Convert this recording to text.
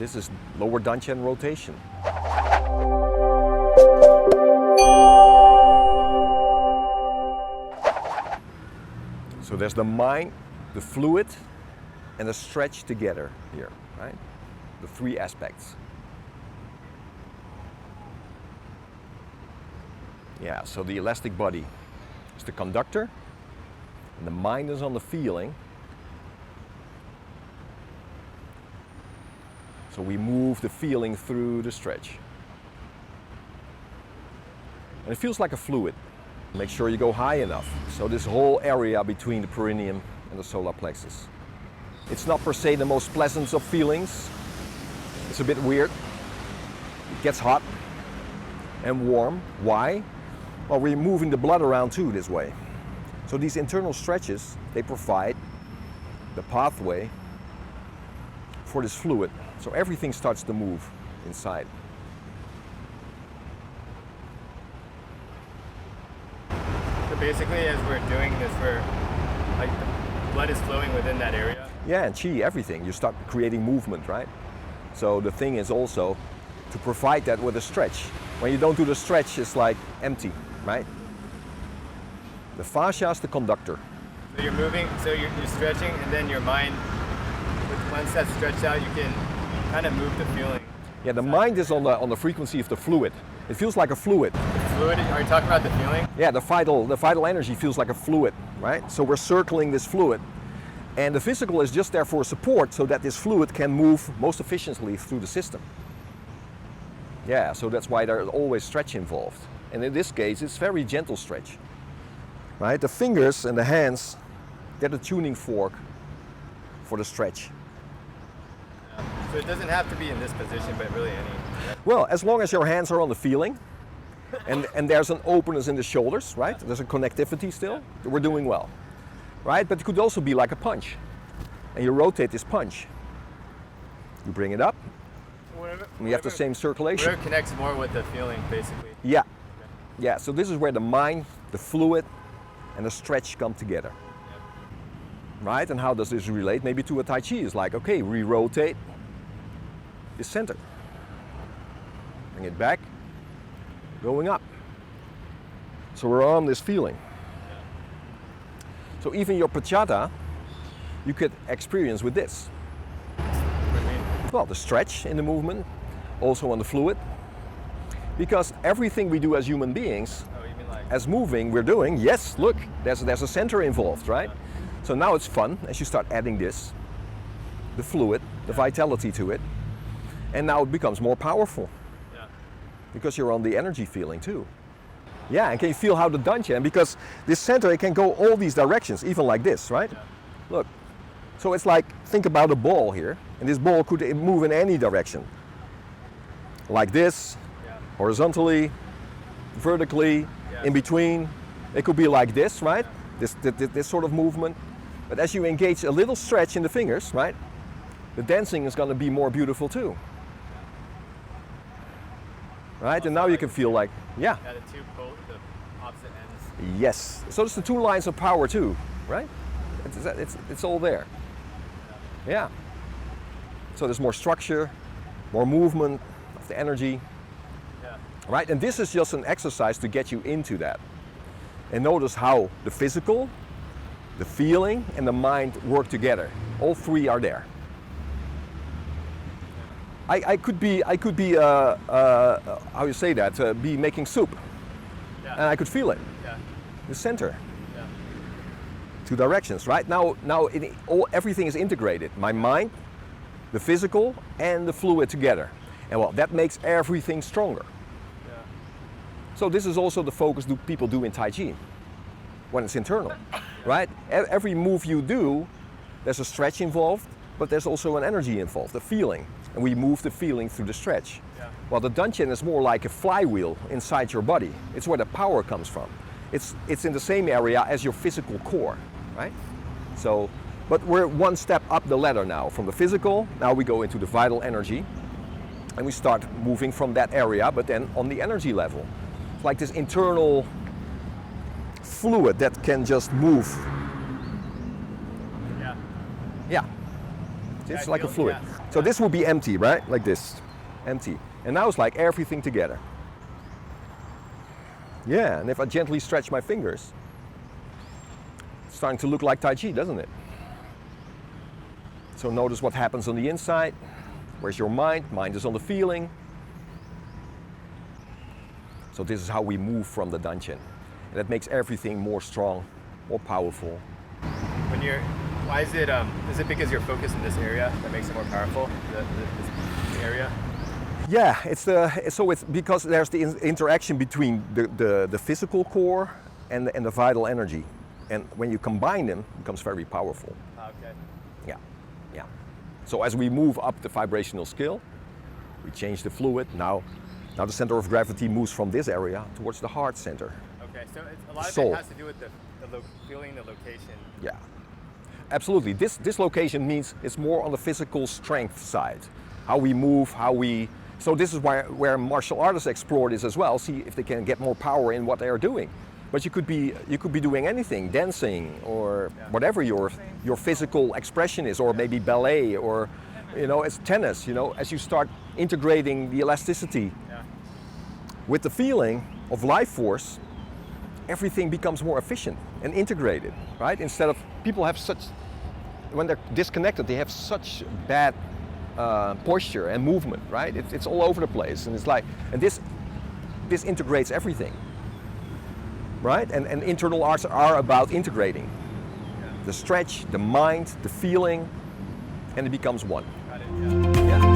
this is lower Dantian rotation. So there's the mind, the fluid, and the stretch together here, right? The three aspects. Yeah, so the elastic body is the conductor, and the mind is on the feeling. So we move the feeling through the stretch. And it feels like a fluid. Make sure you go high enough. So this whole area between the perineum and the solar plexus. It's not per se the most pleasant of feelings. It's a bit weird. It gets hot and warm. Why? Well, we're moving the blood around too this way. So these internal stretches, they provide the pathway for this fluid. So everything starts to move inside. So basically, as we're doing this, like the blood is flowing within that area? Yeah, and Qi, everything. You start creating movement, right? So the thing is also to provide that with a stretch. When you don't do the stretch, it's like empty, right? The fascia is the conductor. So you're moving, so you're stretching, and then your mind, once that's stretched out, you can kind of move the feeling. Yeah, the mind is on the frequency of the fluid. It feels like a fluid. The fluid, are you talking about the feeling? Yeah, the vital energy feels like a fluid, right? So we're circling this fluid. And the physical is just there for support so that this fluid can move most efficiently through the system. Yeah, so that's why there's always stretch involved. And in this case, it's very gentle stretch, right? The fingers and the hands, they're the tuning fork for the stretch. So it doesn't have to be in this position, but really any. Well, as long as your hands are on the feeling, and there's an openness in the shoulders, right? There's a connectivity still, we're doing well, right? But it could also be like a punch. And you rotate this punch. You bring it up, and you have the same circulation. Where it connects more with the feeling, basically. Yeah. Okay. Yeah, so this is where the mind, the fluid, and the stretch come together. Right? And how does this relate? Maybe to a Tai Chi. It's like, okay, we rotate this center. Bring it back, going up. So we're on this feeling. So even your pachata, you could experience with this. What do you mean? Well, the stretch in the movement, also on the fluid. Because everything we do as human beings, You mean like as moving, we're doing, yes, look, there's a center involved, right? So now it's fun as you start adding this, the fluid, the vitality to it, and now it becomes more powerful. Yeah. Because you're on the energy feeling too. Yeah, and can you feel how the Dantien, because this center, it can go all these directions, even like this, right? Yeah. Look. So it's like, think about a ball here, and this ball could move in any direction. Like this, horizontally, vertically, in between. It could be like this, right? This sort of movement. But as you engage a little stretch in the fingers, right? The dancing is going to be more beautiful too. Right? And now you can feel like, yeah. Yeah, the two poles, the opposite ends. Yes. So it's the two lines of power too, right? It's all there. Yeah. So there's more structure, more movement of the energy. Yeah. Right? And this is just an exercise to get you into that. And notice how the physical, the feeling, and the mind work together. All three are there. I could be how you say that, be making soup. Yeah. And I could feel it. Yeah. The center. Yeah. Two directions, right? Now everything is integrated. My mind, the physical, and the fluid together. And well, that makes everything stronger. Yeah. So this is also the focus people do in Tai Chi, when it's internal, right? Every move you do, there's a stretch involved, but there's also an energy involved, a feeling. And we move the feeling through the stretch. Yeah. While the Dantien is more like a flywheel inside your body. It's where the power comes from. It's in the same area as your physical core, right? So, but we're one step up the ladder now. From the physical, now we go into the vital energy. And we start moving from that area, but then on the energy level. It's like this internal fluid that can just move. Yeah. Yeah. It's like a fluid. Yeah. So this would be empty, right? Like this, empty. And now it's like everything together. Yeah, and if I gently stretch my fingers, it's starting to look like Tai Chi, doesn't it? So notice what happens on the inside. Where's your mind? Mind is on the feeling. So this is how we move from the Dantien. And that makes everything more strong, more powerful. Why is it because you're focused in this area that makes it more powerful, this area? Yeah, it's because there's the interaction between the physical core and the vital energy. And when you combine them, it becomes very powerful. Okay. Yeah, yeah. So as we move up the vibrational scale, we change the fluid. Now the center of gravity moves from this area towards the heart center. Okay, so a lot of Soul. it has to do with feeling the location. Yeah, absolutely. This location means it's more on the physical strength side. How we move, so this is where martial artists explore this as well, see if they can get more power in what they are doing. But you could be doing anything, dancing or whatever your physical expression is, or maybe ballet, or it's tennis. As you start integrating the elasticity with the feeling of life force, everything becomes more efficient and integrated, right? Instead of people when they're disconnected, they have such bad posture and movement, right? It's all over the place, and this integrates everything, right? And internal arts are about integrating the stretch, the mind, the feeling, and it becomes one. Got it, yeah. Yeah.